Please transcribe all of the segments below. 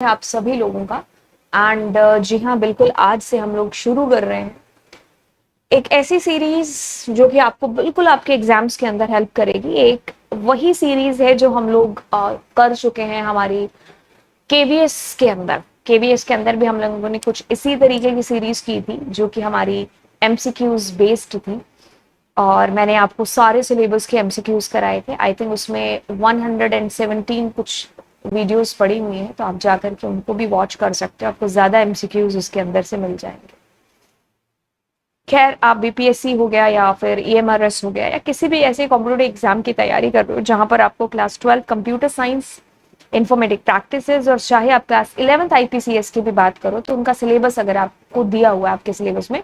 आप सभी लोगों का। एंड जी हाँ, बिल्कुल आज से हम लोग शुरू कर रहे हैं एक ऐसी सीरीज जो कि आपको बिल्कुल आपके एग्जाम्स के अंदर हेल्प करेगी। एक वही सीरीज है जो हम लोग कर चुके हैं हमारी केवीएस के अंदर। केवीएस के अंदर भी हम लोगों ने कुछ इसी तरीके की सीरीज की थी जो कि हमारी एमसीक्यूज बेस्ड थी, और मैंने आपको सारे सिलेबस के एमसीक्यूज कराए थे। आई थिंक उसमें 117 कुछ वीडियोस पड़ी हुई हैं, तो आप जाकर के उनको भी वॉच कर सकते हो। आपको ज्यादा एमसीक्यूज उसके अंदर से मिल जाएंगे। खैर, आप बीपीएससी हो गया या फिर ईएमआरएस हो गया या किसी भी ऐसे कॉम्पिटेटिव एग्जाम की तैयारी कर रहे हो जहां पर आपको class 12 computer science, informatic practices, और चाहे आप क्लास 11th आईपीसीएस की भी बात करो तो उनका सिलेबस अगर आपको दिया हुआ है आपके सिलेबस में,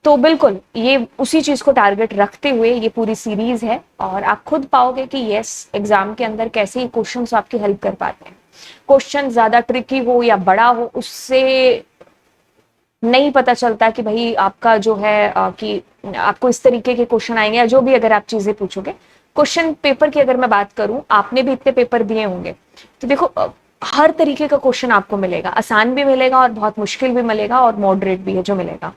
तो बिल्कुल ये उसी चीज को टारगेट रखते हुए ये पूरी सीरीज है। और आप खुद पाओगे कि यस, एग्जाम के अंदर कैसे ही क्वेश्चंस आपकी हेल्प कर पाते हैं। क्वेश्चन ज्यादा ट्रिकी हो या बड़ा हो, उससे नहीं पता चलता कि भाई आपका जो है कि आपको इस तरीके के क्वेश्चन आएंगे या जो भी अगर आप चीजें पूछोगे। क्वेश्चन पेपर की अगर मैं बात करूं, आपने भी इतने पेपर दिए होंगे, तो देखो हर तरीके का क्वेश्चन आपको मिलेगा। आसान भी मिलेगा और बहुत मुश्किल भी मिलेगा और मॉडरेट भी है जो मिलेगा।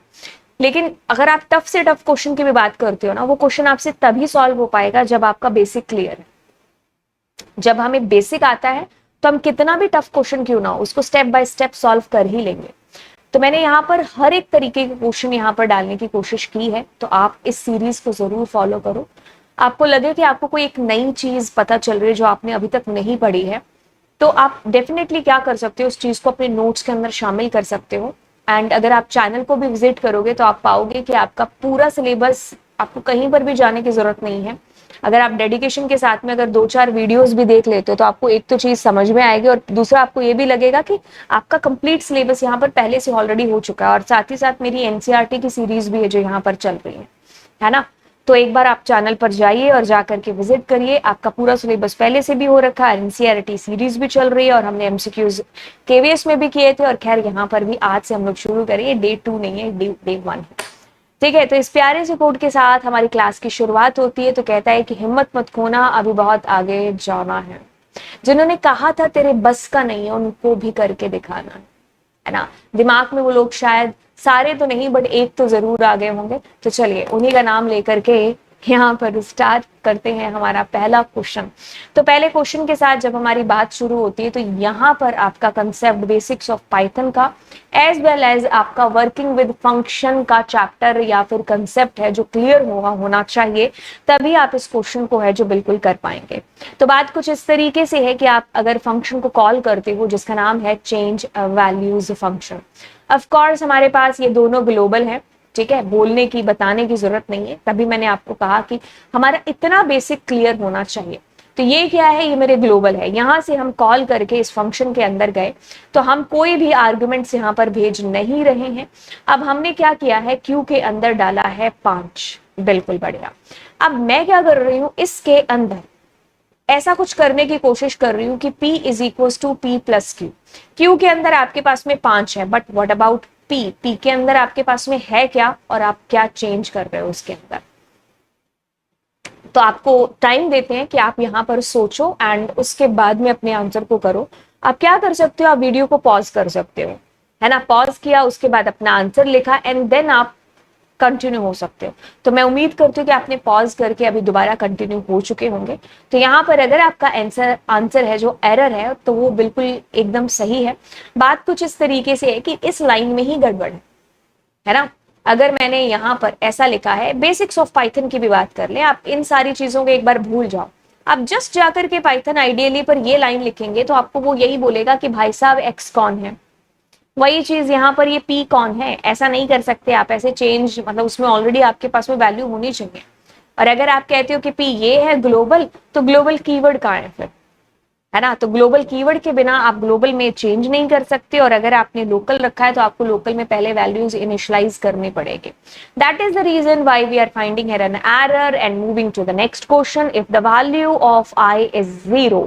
लेकिन अगर आप टफ से टफ क्वेश्चन की भी बात करते हो ना, वो क्वेश्चन आपसे तभी सॉल्व हो पाएगा जब आपका बेसिक क्लियर है। जब हमें बेसिक आता है तो हम कितना भी टफ क्वेश्चन क्यों ना हो, उसको स्टेप बाय स्टेप सॉल्व कर ही लेंगे। तो मैंने यहाँ पर हर एक तरीके के क्वेश्चन यहाँ पर डालने की कोशिश की है, तो आप इस सीरीज को जरूर फॉलो करो। आपको लगे कि आपको कोई एक नई चीज पता चल रही है जो आपने अभी तक नहीं पढ़ी है, तो आप डेफिनेटली क्या कर सकते हो, उस चीज को अपने नोट्स के अंदर शामिल कर सकते हो। एंड अगर आप चैनल को भी विजिट करोगे तो आप पाओगे कि आपका पूरा सिलेबस, आपको कहीं पर भी जाने की जरूरत नहीं है। अगर आप डेडिकेशन के साथ में अगर 2-4 वीडियोस भी देख लेते हो तो आपको एक तो चीज समझ में आएगी, और दूसरा आपको ये भी लगेगा कि आपका कंप्लीट सिलेबस यहाँ पर पहले से ऑलरेडी हो चुका है। और साथ ही साथ मेरी एनसीईआरटी की सीरीज भी है जो यहाँ पर चल रही है ना। तो एक बार आप चैनल पर जाइए और जाकर के विजिट करिए। आपका पूरा सिलेबस पहले से भी हो रखा है, एनसीईआरटी सीरीज भी चल रही है, और हमने एमसीक्यूज केवीएस में भी किए थे। और खैर यहाँ पर भी आज से हम लोग शुरू करेंगे। डे 2 नहीं है, डे 1 है। ठीक है, तो इस प्यारे से कोड के साथ हमारी क्लास की शुरुआत होती है। तो कहता है कि हिम्मत मत खोना, अभी बहुत आगे जाना है। जिन्होंने कहा था तेरे बस का नहीं है, उनको भी करके दिखाना है ना। दिमाग में वो लोग शायद सारे तो नहीं, बट एक तो जरूर आ गए होंगे। तो चलिए उन्हीं का नाम लेकर के यहाँ पर स्टार्ट करते हैं हमारा पहला क्वेश्चन। तो पहले क्वेश्चन के साथ जब हमारी बात शुरू होती है तो यहाँ पर आपका कंसेप्ट बेसिक्स ऑफ पाइथन का एज वेल एज आपका वर्किंग विद फंक्शन का चैप्टर या फिर कंसेप्ट है जो क्लियर होना चाहिए, तभी आप इस क्वेश्चन को है जो बिल्कुल कर पाएंगे। तो बात कुछ इस तरीके से है कि आप अगर फंक्शन को कॉल करते हो जिसका नाम है change values function. Of course हमारे पास ये दोनों ग्लोबल है, ठीक है, बोलने की बताने की जरूरत नहीं है। तभी मैंने आपको कहा कि हमारा इतना बेसिक क्लियर होना चाहिए। तो ये क्या है, ये मेरे ग्लोबल है। यहां से हम कॉल करके इस फंक्शन के अंदर गए तो हम कोई भी आर्गुमेंट्स यहां पर भेज नहीं रहे हैं। अब हमने क्या किया है, क्यू के अंदर डाला है 5। बिल्कुल बढ़िया। अब मैं क्या कर रही हूं, इसके अंदर ऐसा कुछ करने की कोशिश कर रही हूं कि P is equal to P plus Q. Q के अंदर आपके पास में 5 है, but what about P? P के अंदर आपके पास में है क्या, और आप क्या चेंज कर रहे हो उसके अंदर। तो आपको टाइम देते हैं कि आप यहाँ पर सोचो एंड उसके बाद में अपने आंसर को करो। आप क्या कर सकते हो, आप वीडियो को पॉज कर सकते हो, है ना। पॉज किया, उसके बाद अपना आंसर लिखा एंड देन आप कंटिन्यू हो सकते हो। तो मैं उम्मीद करती हूँ कि आपने पॉज करके अभी दोबारा कंटिन्यू हो चुके होंगे। तो यहाँ पर अगर आपका आंसर है जो एरर है तो वो बिल्कुल एकदम सही है। बात कुछ इस तरीके से है कि इस लाइन में ही गड़बड़ है ना। अगर मैंने यहाँ पर ऐसा लिखा है, बेसिक्स ऑफ पाइथन की भी बात कर लें, आप इन सारी चीजों को एक बार भूल जाओ। आप जस्ट जाकर के पाइथन आइडियली पर ये लाइन लिखेंगे तो आपको वो यही बोलेगा कि भाई साहब एक्स कौन है। वही चीज यहाँ पर ये पी कौन है, ऐसा नहीं कर सकते आप। ऐसे चेंज मतलब उसमें ऑलरेडी आपके पास में वैल्यू होनी चाहिए। और अगर आप कहते हो कि पी ये है ग्लोबल, तो ग्लोबल कीवर्ड कहाँ है फिर, है ना। तो ग्लोबल कीवर्ड के बिना आप ग्लोबल में चेंज नहीं कर सकते। और अगर आपने लोकल रखा है तो आपको लोकल में पहले वैल्यूज इनिशियलाइज करनी पड़ेगी। That is the reason why we are finding here an error and moving to the next question. If the value of I is 0,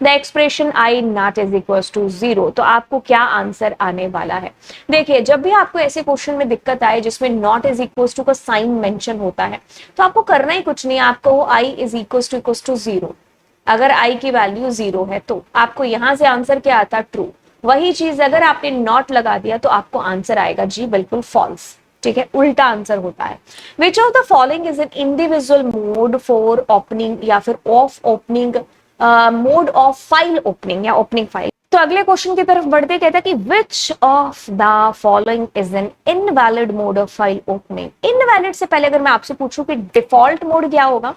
the expression I not is equal to 0, तो आपको क्या answer आने वाला है। देखिए, जब भी आपको ऐसे क्वेश्चन में दिक्कत आए जिसमें नॉट इज इक्वल टू का साइन मेंशन होता है, तो आपको करना ही कुछ नहीं, आपको आई इज इक्वल टू 0। अगर आई की वैल्यू 0 है तो आपको यहां से आंसर क्या आता, ट्रू। वही चीज अगर आपने नॉट लगा दिया तो आपको आंसर आएगा जी बिल्कुल फॉल्स, ठीक है, उल्टा आंसर होता है। Which of the following is an individual mode for opening या फिर of opening, mode of file opening या ओपनिंग फाइल। तो अगले क्वेश्चन की तरफ बढ़ते कहता है कि which of the following is an invalid mode of file opening. Invalid से पहले अगर मैं आपसे पूछूं कि डिफॉल्ट मोड क्या होगा,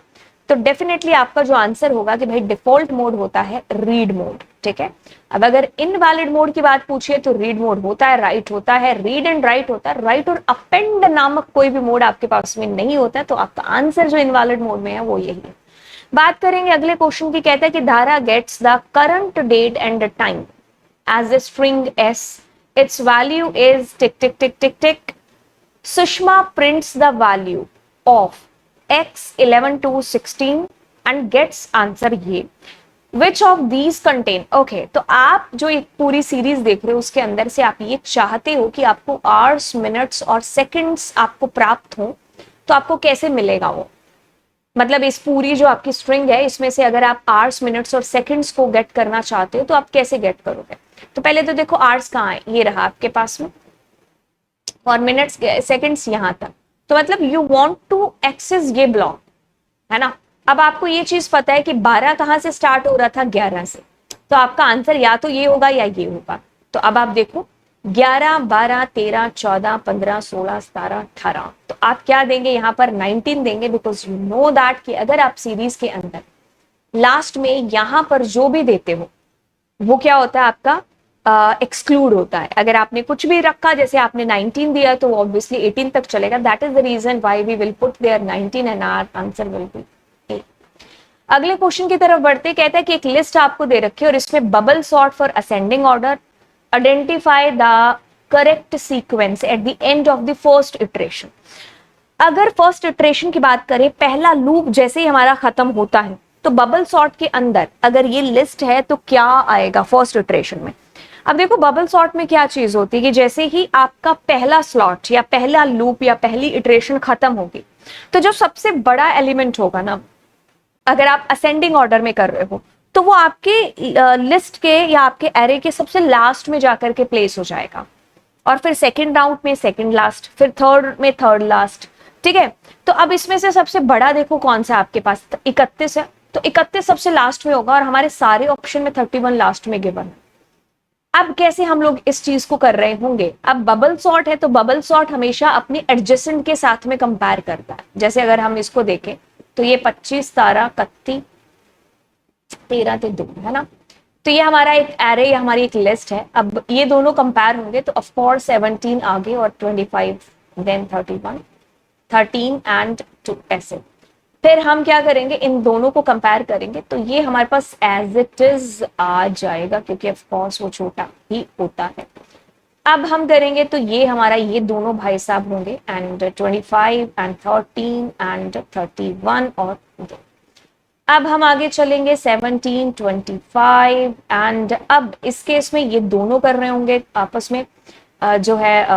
तो डेफिनेटली आपका जो आंसर होगा कि भाई डिफॉल्ट मोड होता है रीड मोड, ठीक है। अब अगर इनवैलिड मोड की बात पूछिए तो रीड मोड होता है, राइट होता है, रीड एंड राइट होता है, राइट और अपेंड नामक कोई भी मोड आपके पास में नहीं होता है, तो आपका आंसर जो इनवैलिड मोड में है वो यही है। बात करेंगे अगले क्वेश्चन की, कहता है कि Dhara gets the current date and the time as a string S, it's value is tick tick tick tick tick, Sushma prints the value of x 11 to 16 and gets answer ये। Which of these contain, okay, तो आप जो एक पूरी series देख रहे हो उसके अंदर से आप ये चाहते हो कि आपको आवर्स, मिनट्स और सेकंड्स आपको प्राप्त हो, तो आपको कैसे मिलेगा वो, मतलब इस पूरी जो आपकी स्ट्रिंग है इसमें से अगर आप आवर्स, मिनट्स और सेकंड्स को गेट करना चाहते हो तो आप कैसे गेट करोगे। तो पहले तो देखो आवर्स कहाँ है, ये रहा आपके पास में, और मिनट्स सेकंड्स यहां तक, तो मतलब यू वांट टू एक्सेस ये ब्लॉक, है ना। अब आपको ये चीज पता है कि 12 कहां से स्टार्ट हो रहा था, 11 से, तो आपका आंसर या तो ये होगा या ये होगा। तो अब आप देखो 11, 12, 13, 14, 15, 16, 17, 18, तो आप क्या देंगे यहाँ पर 19 देंगे, बिकॉज यू नो दैट कि अगर आप सीरीज के अंदर लास्ट में यहां पर जो भी देते हो वो क्या होता है आपका एक्सक्लूड होता है। अगर आपने कुछ भी रखा, जैसे आपने 19 दिया तो ऑब्वियसली 18 तक चलेगा, that is the reason why we will put there 19 and our answer will be 8। अगले क्वेश्चन की तरफ बढ़ते कहता है कि एक लिस्ट आपको दे रखी है और इसमें bubble sort for ascending order, identify the correct sequence at the end of the first iteration. अगर फर्स्ट इटरेशन की बात करें, पहला लूप जैसे ही हमारा खत्म होता है तो बबल सॉर्ट के अंदर अगर ये लिस्ट है तो क्या आएगा फर्स्ट इटरेशन में। अब देखो बबल सॉर्ट में क्या चीज होती है कि जैसे ही आपका पहला स्लॉट या पहला लूप या पहली इटरेशन खत्म होगी, तो जो सबसे बड़ा एलिमेंट होगा ना, अगर आप असेंडिंग ऑर्डर में कर रहे हो तो वो आपके लिस्ट के या आपके एरे के सबसे लास्ट में जाकर के प्लेस हो जाएगा, और फिर सेकंड राउंड में सेकंड लास्ट, फिर थर्ड में थर्ड लास्ट, ठीक है। तो अब इसमें से सबसे बड़ा देखो कौन सा आपके पास, 31 है, तो 31 सबसे लास्ट में होगा और हमारे सारे ऑप्शन में 31 लास्ट में गिवन है। अब कैसे हम लोग इस चीज को कर रहे होंगे, अब बबल सॉर्ट है तो बबल सॉर्ट हमेशा अपने एडजेसेंट के साथ में कंपेयर करता है। जैसे अगर हम इसको देखें तो ये 25, 17, 31, 13 ते 2 है ना, तो ये हमारा एक एरे या हमारी एक लिस्ट है। अब ये दोनों कंपेयर होंगे तो ऑफ कोर्स 17 आगे और 25 देन 31, 13 एंड 2 ऐसे। फिर हम क्या करेंगे, इन दोनों को कंपेयर करेंगे तो ये हमारे पास एज इट इज आ जाएगा, क्योंकि ऑफ कोर्स वो छोटा ही होता है। अब हम करेंगे तो ये हमारा ये दोनों भाई साहब होंगे एंड 25 एंड 13 एंड 31 और 2। अब हम आगे चलेंगे 17, 25 एंड अब इस केस में ये दोनों कर रहे होंगे आपस में जो है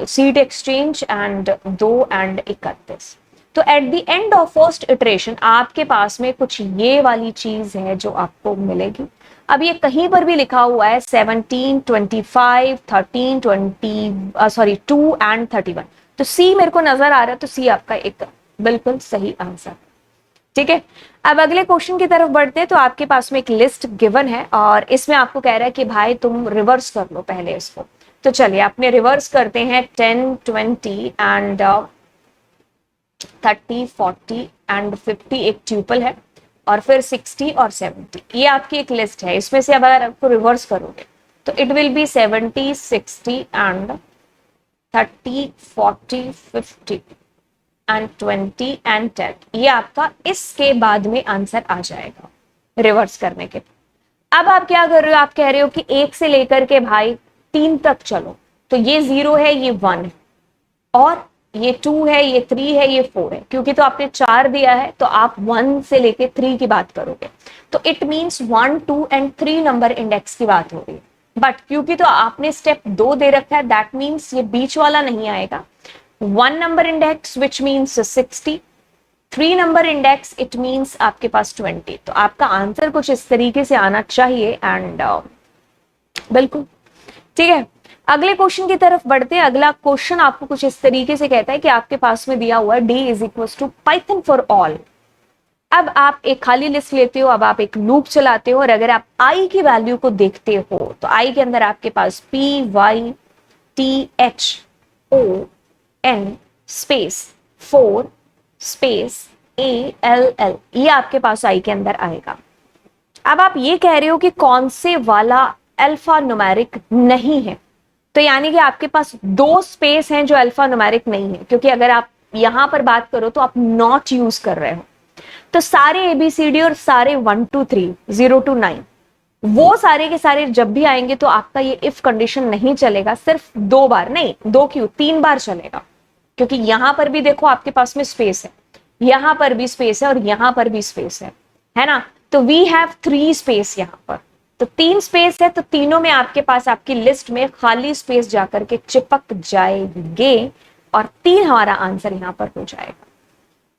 सीट एक्सचेंज एंड 2 एंड 31। तो at the end of first iteration आपके पास में कुछ ये वाली चीज है जो आपको मिलेगी। अब ये कहीं पर भी लिखा हुआ है 17, 25, 13, 20 सॉरी 2 एंड 31, तो सी मेरे को नजर आ रहा है, तो सी आपका एक बिल्कुल सही आंसर, ठीक है। अब अगले क्वेश्चन की तरफ बढ़ते हैं तो आपके पास में एक लिस्ट गिवन है और इसमें आपको कह रहा है कि भाई तुम रिवर्स कर लो पहले इसको। तो चलिए अपने रिवर्स करते हैं, 10, 20 एंड 30, 40 एंड 50 एक ट्यूपल है, और फिर 60 और 70, ये आपकी एक लिस्ट है। इसमें से अब अगर आपको रिवर्स करोगे तो it will be 70, 60 and 30, 40, 50 and 20 and 10, ये आपका इसके बाद में आंसर आ जाएगा रिवर्स करने के। अब आप क्या कर रहे हो, आप कह रहे हो कि 1 से लेकर के भाई 3 तक चलो, तो ये 0 है, ये 1 है, और ये 2 है, ये 3 है, ये 4 है। क्योंकि तो आपने 4 दिया है तो आप 1 से लेके 3 की बात करोगे, तो it means 1, 2 and 3 number index की बात हो रही है। बट क्योंकि तो आपने स्टेप 2 दे रखा है, दैट मींस ये बीच वाला नहीं आएगा। 1 number index which means 60, 3 number index it means आपके पास 20। तो आपका आंसर कुछ इस तरीके से आना चाहिए एंड बिल्कुल ठीक है, अगले क्वेश्चन की तरफ बढ़ते हैं। अगला क्वेश्चन आपको कुछ इस तरीके से कहता है कि आपके पास में दिया हुआ है d is equal to Python for all. अब आप एक खाली लिस्ट लेते हो, अब आप एक लूप चलाते हो, और अगर आप i की वैल्यू को देखते हो तो i के अंदर आपके पास PYTHON स्पेस 4 स्पेस ALL, ये आपके पास i के अंदर आएगा। अब आप ये कह रहे हो कि कौन से वाला अल्फा न्यूमेरिक नहीं है, तो यानी कि आपके पास दो स्पेस हैं जो अल्फा न्यूमेरिक नहीं है, क्योंकि अगर आप यहां पर बात करो तो आप नॉट यूज कर रहे हो, तो सारे ABCD और सारे 1 2 3 0 to 9 वो सारे के सारे जब भी आएंगे तो आपका ये इफ कंडीशन नहीं चलेगा, सिर्फ 2 बार नहीं, 2 क्यों 3 बार चलेगा, क्योंकि यहां पर भी देखो आपके पास में स्पेस है, यहां पर भी स्पेस है और यहां पर भी स्पेस है ना, तो वी हैव 3 स्पेस यहां पर, तो 3 स्पेस है, तो तीनों में आपके पास आपकी लिस्ट में खाली स्पेस जाकर के चिपक जाएंगे और 3 हमारा आंसर यहां पर हो जाएगा।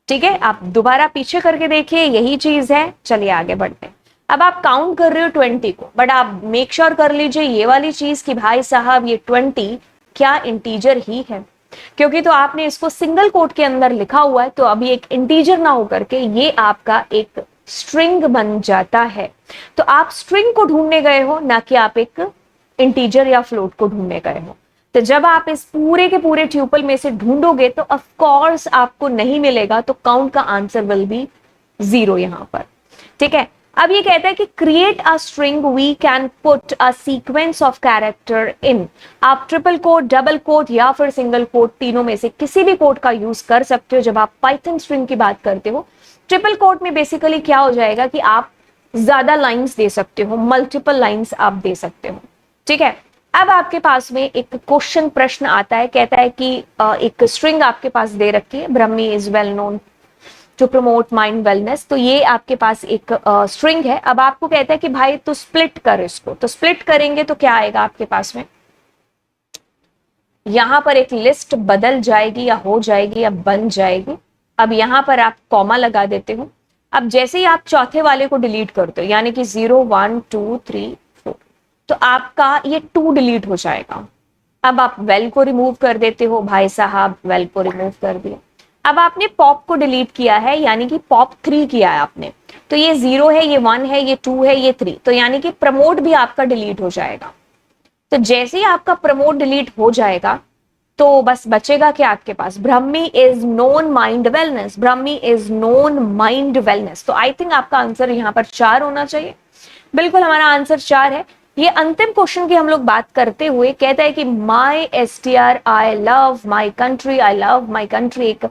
ठीक है, आप दोबारा पीछे करके देखिए, यही चीज है। चलिए आगे बढ़ते हैं। अब आप काउंट कर रहे हो 20 को, बट आप मेक श्योर कर लीजिए ये वाली चीज कि भाई साहब ये 20 क्या इंटीजर ही है, क्योंकि तो आपने इसको सिंगल कोट के अंदर लिखा हुआ है, तो अभी एक इंटीजर ना होकर के ये आपका एक स्ट्रिंग बन जाता है। तो आप स्ट्रिंग को ढूंढने गए हो, ना कि आप एक इंटीजर या फ्लोट को ढूंढने गए हो। तो जब आप इस पूरे के पूरे ट्यूपल में से ढूंढोगे तो ऑफ कोर्स आपको नहीं मिलेगा, तो काउंट का आंसर विल बी 0 यहां पर। ठीक है, अब ये कहता है कि create a string we can put a sequence of character in. आप ट्रिपल कोट, डबल कोट या फिर सिंगल कोट, तीनों में से किसी भी कोट का यूज कर सकते हो जब आप पाइथन स्ट्रिंग की बात करते हो। ट्रिपल कोट में बेसिकली क्या हो जाएगा कि आप ज्यादा लाइंस दे सकते हो, मल्टीपल लाइंस आप दे सकते हो। ठीक है, अब आपके पास में एक क्वेश्चन प्रश्न आता है, कहता है कि एक स्ट्रिंग आपके पास दे रखी है, Brahmi is well known to promote mind wellness, तो ये आपके पास एक स्ट्रिंग है। अब आपको कहता है कि भाई तो स्प्लिट कर इसको, तो स्प्लिट करेंगे तो क्या आएगा आपके पास में, यहां पर एक लिस्ट बदल जाएगी या हो जाएगी या बन जाएगी। अब यहां पर आप कॉमा लगा देते हो। अब जैसे ही आप चौथे वाले को डिलीट करते हो, यानी कि 0 1 2 3 4, तो आपका ये 2 डिलीट हो जाएगा। अब आप वेल को रिमूव कर देते हो, भाई साहब वेल को रिमूव कर दिया। अब आपने पॉप को डिलीट किया है, यानी कि पॉप 3 किया है आपने, तो ये 0 है, ये 1 है, ये 2 है, ये 3, तो यानी कि प्रमोट भी आपका डिलीट हो जाएगा। तो जैसे ही आपका प्रमोट डिलीट हो जाएगा तो बस बचेगा क्या आपके पास, Brahmi is known mind wellness, Brahmi is known mind wellness. तो आई थिंक आपका आंसर यहाँ पर 4 होना चाहिए। बिल्कुल हमारा आंसर 4 है। ये अंतिम क्वेश्चन की हम लोग बात करते हुए कहता है कि माई STR I love my country, I love my country, एक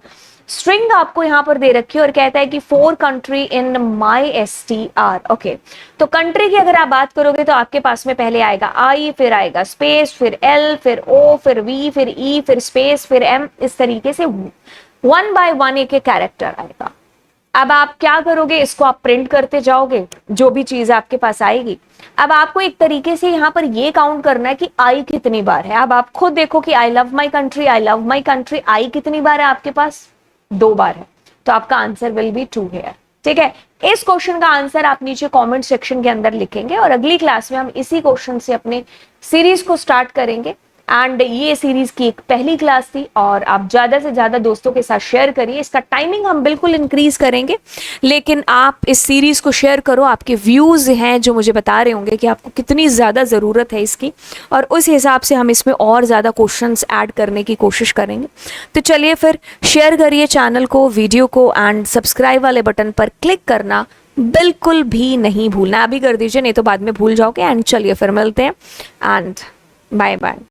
स्ट्रिंग आपको यहां पर दे रखी है और कहता है कि 4 country in my STR। Okay, तो कंट्री की अगर आप बात करोगे तो आपके पास में पहले आएगा आई, फिर आएगा स्पेस, फिर L, फिर O, फिर V, फिर E, फिर स्पेस, फिर M, इस तरीके से 1 by 1 एक कैरेक्टर आएगा। अब आप क्या करोगे, इसको आप प्रिंट करते जाओगे, जो भी चीज आपके पास आएगी। अब आपको एक तरीके से यहां पर ये काउंट करना है कि आई कितनी बार है। अब आप खुद देखो कि I love my country, I love my country, I कितनी बार है आपके पास, 2 बार है, तो आपका आंसर विल बी 2 है। ठीक है, इस क्वेश्चन का आंसर आप नीचे कमेंट सेक्शन के अंदर लिखेंगे और अगली क्लास में हम इसी क्वेश्चन से अपने सीरीज को स्टार्ट करेंगे। एंड ये सीरीज की एक पहली क्लास थी और आप ज्यादा से ज्यादा दोस्तों के साथ शेयर करिए। इसका टाइमिंग हम बिल्कुल इंक्रीज करेंगे, लेकिन आप इस सीरीज को शेयर करो। आपके व्यूज हैं जो मुझे बता रहे होंगे कि आपको कितनी ज्यादा जरूरत है इसकी, और उस हिसाब से हम इसमें और ज्यादा क्वेश्चंस ऐड करने की कोशिश करेंगे। तो चलिए फिर शेयर करिए चैनल को, वीडियो को, एंड सब्सक्राइब वाले बटन पर क्लिक करना बिल्कुल भी नहीं भूलना। अभी कर दीजिए, नहीं तो बाद में भूल जाओगे। एंड चलिए फिर मिलते हैं, एंड बाय बाय।